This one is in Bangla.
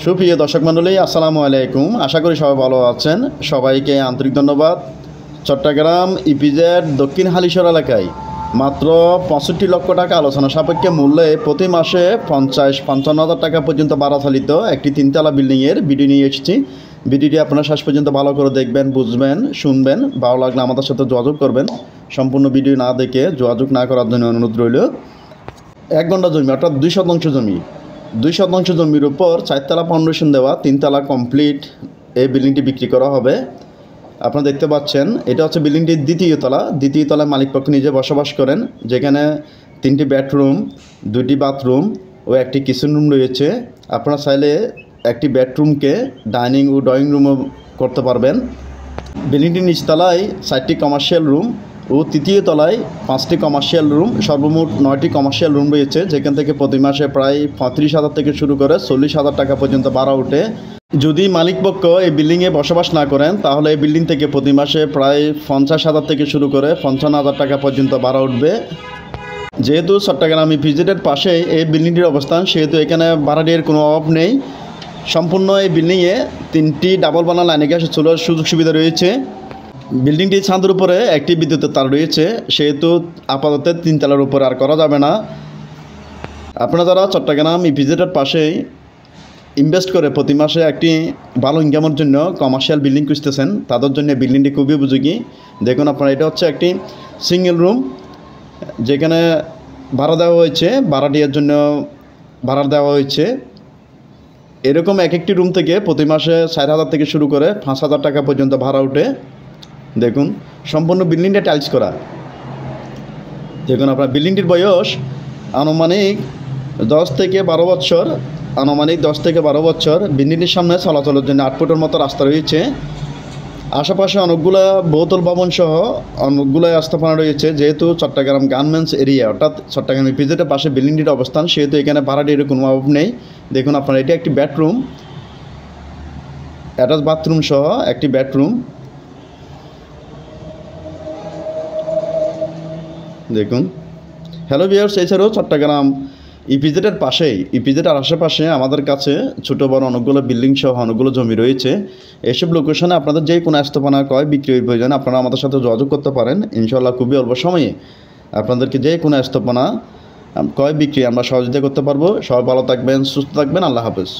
সুপ্রিয় দর্শক মণ্ডলী, আসসালামু আলাইকুম। আশা করি সবাই ভালো আছেন। সবাইকে আন্তরিক ধন্যবাদ। চট্টগ্রাম ইপিজেড দক্ষিণ হালিশহর এলাকায় মাত্র 65 লক্ষ টাকা আলোচনা সাপেক্ষে মূল্যে প্রতি মাসে 50-55 হাজার টাকা পর্যন্ত ভাড়া চালিত একটি তিনতলা বিল্ডিংয়ের ভিডিও নিয়ে এসেছি। ভিডিওটি আপনারা শেষ পর্যন্ত ভালো করে দেখবেন, বুঝবেন, শুনবেন। ভালো লাগলে আমাদের সাথে যোগাযোগ করবেন। সম্পূর্ণ ভিডিও না দেখে যোগাযোগ না করার জন্য অনুরোধ রইল। 1 ঘন্টা জমি অর্থাৎ 2 শতাংশ জমি, 2 শতাংশ জমির উপর 4তলা ফাউন্ডেশন দেওয়া 3তলা কমপ্লিট এই বিল্ডিংটি বিক্রি করা হবে। আপনারা দেখতে পাচ্ছেন এটা হচ্ছে বিল্ডিংটির দ্বিতীয় তলায় মালিকপক্ষ নিজে বসবাস করেন, যেখানে 3টি বেডরুম, 2টি বাথরুম ও একটি কিচেন রুম রয়েছে। আপনারা চাইলে একটি বেডরুমকে ডাইনিং ও ড্রয়িং রুমও করতে পারবেন। বিল্ডিংটির নিচতলায় 4টি কমার্শিয়াল রুম ও তৃতীয় তলায় 5টি কমার্শিয়াল রুম, সর্বমোট 9টি কমার্শিয়াল রুম রয়েছে, যেখান থেকে প্রতি মাসে প্রায় 35,000 থেকে শুরু করে 40,000 টাকা পর্যন্ত ভাড়া ওঠে। যদি মালিকপক্ষ এই বিল্ডিংয়ে বসবাস না করেন তাহলে এই বিল্ডিং থেকে প্রতি মাসে প্রায় 50,000 থেকে শুরু করে 55,000 টাকা পর্যন্ত ভাড়া উঠবে। যেহেতু চট্টগ্রাম ইপিজেডের পাশে এই বিল্ডিংটির অবস্থান, সেহেতু এখানে ভাড়াটির কোনো অভাব নেই। সম্পূর্ণ এই বিল্ডিংয়ে 3টি ডাবল বানা লাইনে গ্যাস চলার সুযোগ সুবিধা রয়েছে। বিল্ডিংটি ছাদের উপরে একটি বিদ্যুতের তার রয়েছে, সেহেতু আপাতত 3 তলার উপরে আর করা যাবে না। আপনারা যারা চট্টগ্রাম ইপিজেডের পাশেই ইনভেস্ট করে প্রতি মাসে একটি ভালো ইনকামের জন্য কমার্শিয়াল বিল্ডিং খুঁজতেছেন, তাদের জন্য বিল্ডিংটি খুবই উপযোগী। দেখুন আপনারা, এটা হচ্ছে একটি সিঙ্গেল রুম, যেখানে ভাড়া দেওয়া হয়েছে, ভাড়াটিয়ার জন্য ভাড়া দেওয়া হয়েছে। এরকম একটি রুম থেকে প্রতি মাসে 4,000 থেকে শুরু করে 5,000 টাকা পর্যন্ত ভাড়া ওঠে। দেখুন সম্পূর্ণ বিল্ডিংটা টাইলস করা। দেখুন আপনার বিল্ডিংটির বয়স আনুমানিক 10 থেকে 12 বছর। বিল্ডিংটির সামনে চলাচলের জন্য 8 ফুটের মতো রাস্তা রয়েছে। আশেপাশে অনেকগুলো বহুতল ভবন সহ অনেকগুলো স্থাপনা রয়েছে। যেহেতু চট্টগ্রাম গার্মেন্টস এরিয়া অর্থাৎ চট্টগ্রাম ইপিজেডের পাশে বিল্ডিংটির অবস্থান, সেহেতু এখানে ভাড়াটির কোনো অভাব নেই। দেখুন আপনার, এটি একটি বেডরুম, অ্যাটাচ বাথরুম সহ একটি বেডরুম। দেখুন হ্যালো ভিউয়ার্স, এছাড়াও চট্টগ্রাম ইপিজেডের পাশেই, ইপিজেডের আশেপাশে আমাদের কাছে ছোটো বড় অনেকগুলো বিল্ডিং সহ অনেকগুলো জমি রয়েছে। এসব লোকেশনে আপনাদের যে কোনো স্থাপনা ক্রয় বিক্রয়ের প্রয়োজন আপনারা আমাদের সাথে যোগাযোগ করতে পারেন। ইনশাআল্লাহ খুবই অল্প সময়ে আপনাদেরকে যে কোনো স্থাপনা ক্রয় বিক্রি আমরা সহযোগিতা করতে পারবো। সবাই ভালো থাকবেন, সুস্থ থাকবেন। আল্লাহ হাফেজ।